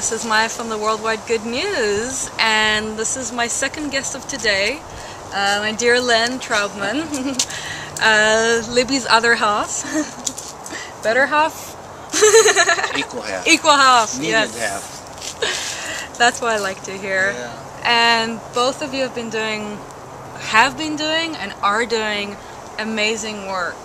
this is Maya from the Worldwide Good News, and this is my second guest of today, my dear Len Traubman, Libby's other half, better half? Equal half. Equal half, Needed yes. half. That's what I like to hear. Yeah. And both of you have been doing and are doing amazing work.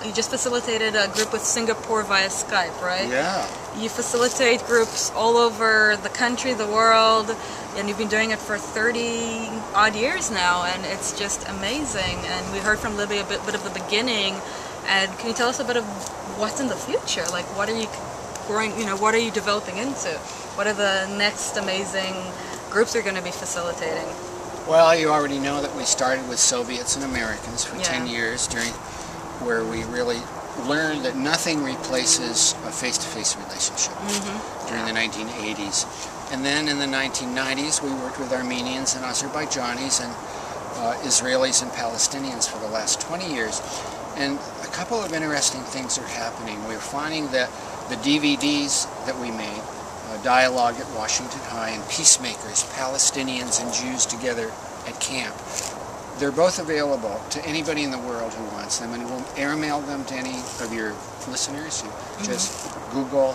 You just facilitated a group with Singapore via Skype, right? Yeah. You facilitate groups all over the country, the world, and you've been doing it for 30 odd years now, and it's just amazing. And we heard from Libby a bit of the beginning, and can you tell us a bit of what's in the future? Like, what are you growing, what are you developing into? What are the next amazing groups you're going to be facilitating? Well, you already know that we started with Soviets and Americans for 10 years, where we really learned that nothing replaces a face-to-face relationship during the 1980s. And then in the 1990s, we worked with Armenians and Azerbaijanis and Israelis and Palestinians for the last 20 years. And a couple of interesting things are happening. We're finding that the DVDs that we made, Dialogue at Washington High and Peacemakers, Palestinians and Jews together at camp, they're both available to anybody in the world who wants them, and we'll airmail them to any of your listeners. You just Google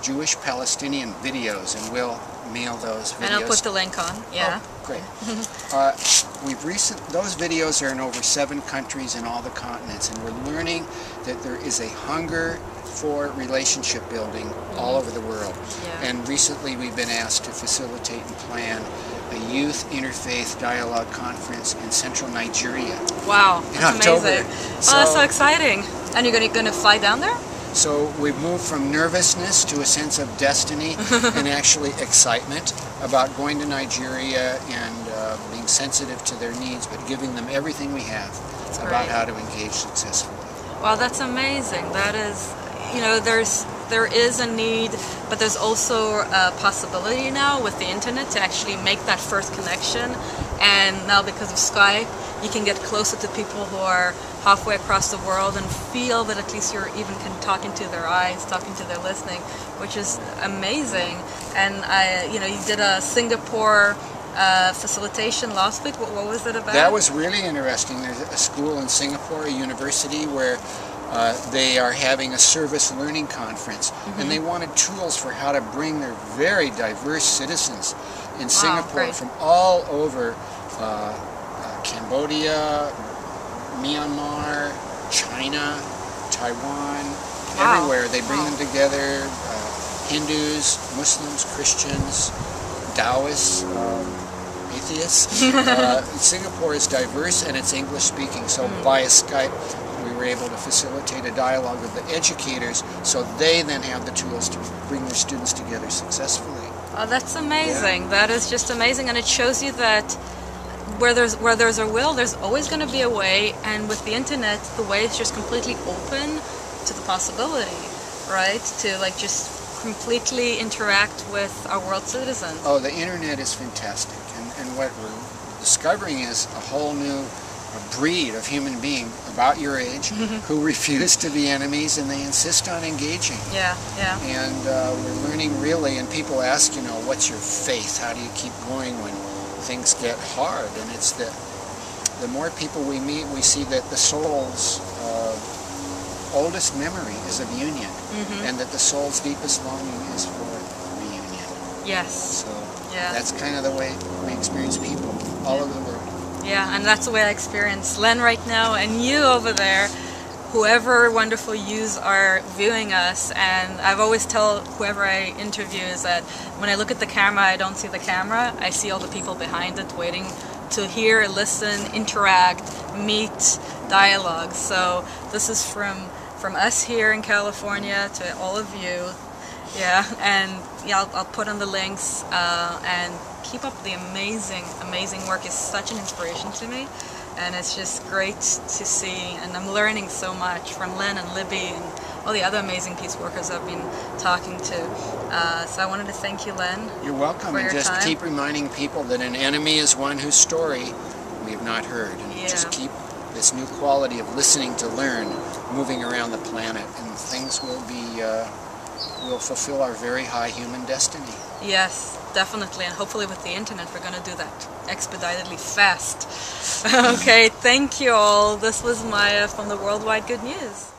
Jewish Palestinian videos and we'll mail those videos. And I'll put the link on, yeah. Oh, great. Those videos are in over 7 countries in all the continents, and we're learning that there is a hunger for relationship building all over the world. Yeah. And recently we've been asked to facilitate and plan a youth interfaith dialogue conference in central Nigeria. Wow, in that's October. amazing. Oh, that's so exciting. And you're going to fly down there? So we've moved from nervousness to a sense of destiny and actually excitement about going to Nigeria and being sensitive to their needs, but giving them everything we have about how to engage successfully. Wow, that's amazing. That is, there is a need, but there's also a possibility now with the internet to actually make that first connection. And now because of Skype, you can get closer to people who are halfway across the world and feel that at least you're even talk into their eyes, talking to their listening, which is amazing. And you did a Singapore facilitation last week. What was it about? That was really interesting. There's a school in Singapore, a university, where they are having a service learning conference, and they wanted tools for how to bring their very diverse citizens in Singapore from all over Cambodia, Myanmar, China, Taiwan, everywhere. They bring them together, Hindus, Muslims, Christians, Taoists, atheists. Singapore is diverse and it's English speaking, so via Skype we were able to facilitate a dialogue with the educators so they then have the tools to bring their students together successfully. Oh, that's amazing. Yeah. That is just amazing, and it shows you that where there's a will, there's always going to be a way, and with the internet, the way is just completely open to the possibility, right? To just completely interact with our world citizens. Oh, the internet is fantastic, and what we're discovering is a whole new breed of human being about your age who refuse to be enemies, and they insist on engaging. Yeah, yeah. And we're learning really, and people ask, what's your faith? How do you keep going when things get hard? And it's that the more people we meet, we see that the soul's oldest memory is of union, and that the soul's deepest longing is for reunion. Yes. So that's kind of the way we experience people all over the world. Yeah, and that's the way I experience Len right now, and you over there, whoever wonderful yous are viewing us. And I've always tell whoever I interview is that when I look at the camera, I don't see the camera, I see all the people behind it waiting to hear, listen, interact, meet, dialogue. So this is from us here in California to all of you. Yeah, and I'll put on the links, and keep up the amazing work. Is such an inspiration to me, and it's just great to see, and I'm learning so much from Len and Libby and all the other amazing peace workers I've been talking to. So I wanted to thank you, Len. You're welcome, and just keep reminding people that an enemy is one whose story we have not heard, and just keep this new quality of listening to learn moving around the planet, and things will be we'll fulfill our very high human destiny. Yes, definitely, and hopefully with the internet we're going to do that expeditedly fast. Okay, thank you all. This was Maya from the Worldwide Good News.